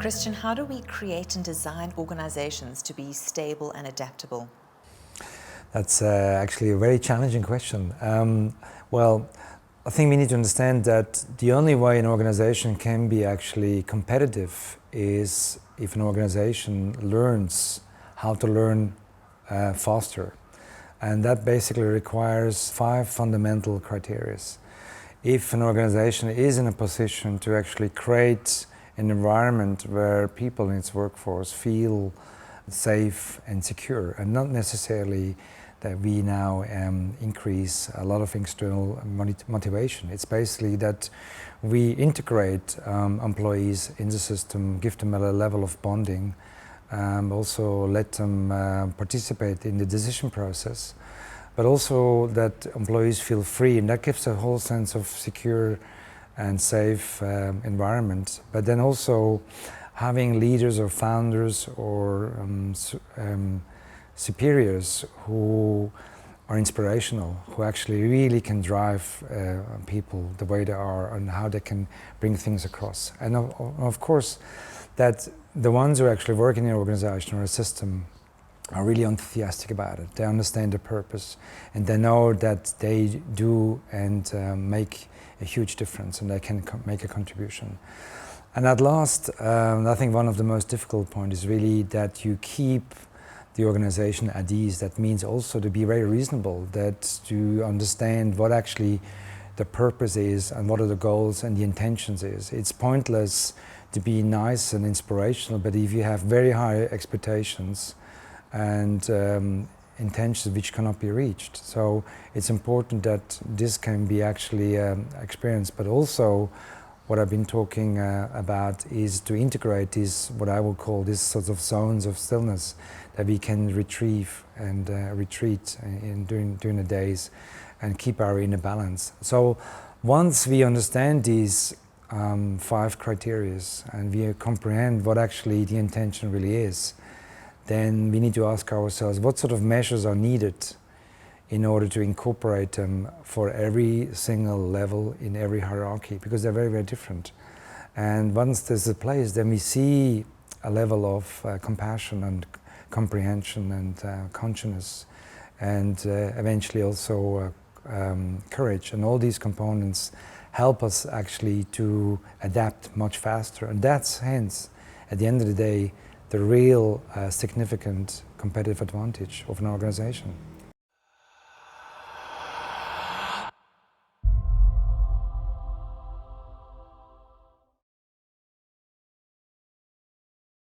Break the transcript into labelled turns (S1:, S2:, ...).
S1: Christian, how do we create and design organizations to be stable and adaptable?
S2: That's actually a very challenging question. Well, I think we need to understand that the only way an organization can be actually competitive is if an organization learns how to learn faster. And that basically requires 5 fundamental criteria. If an organization is in a position to actually create an environment where people in its workforce feel safe and secure, and not necessarily that we now increase a lot of external motivation. It's basically that we integrate employees in the system, give them a level of bonding, also let them participate in the decision process, but also that employees feel free, and that gives a whole sense of secure and safe environment. But then also having leaders or founders or superiors who are inspirational, who actually really can drive people the way they are and how they can bring things across. And of course, that the ones who actually work in an organization or a system are really enthusiastic about it. They understand the purpose and they know that they do and make a huge difference and they can make a contribution. And at last, I think one of the most difficult points is really that you keep the organization at ease. That means also to be very reasonable, that to understand what actually the purpose is and what are the goals and the intentions is. It's pointless to be nice and inspirational, but if you have very high expectations and intentions which cannot be reached. So it's important that this can be actually experienced, but also what I've been talking about is to integrate these, what I will call these sorts of zones of stillness that we can retrieve and retreat during the days and keep our inner balance. So once we understand these 5 criteria and we comprehend what actually the intention really is, then we need to ask ourselves what sort of measures are needed in order to incorporate them for every single level in every hierarchy, because they're very, very different. And once there's a place, then we see a level of compassion and comprehension and consciousness and eventually also courage. And all these components help us actually to adapt much faster. And that's hence, at the end of the day, the real significant competitive advantage of an organization.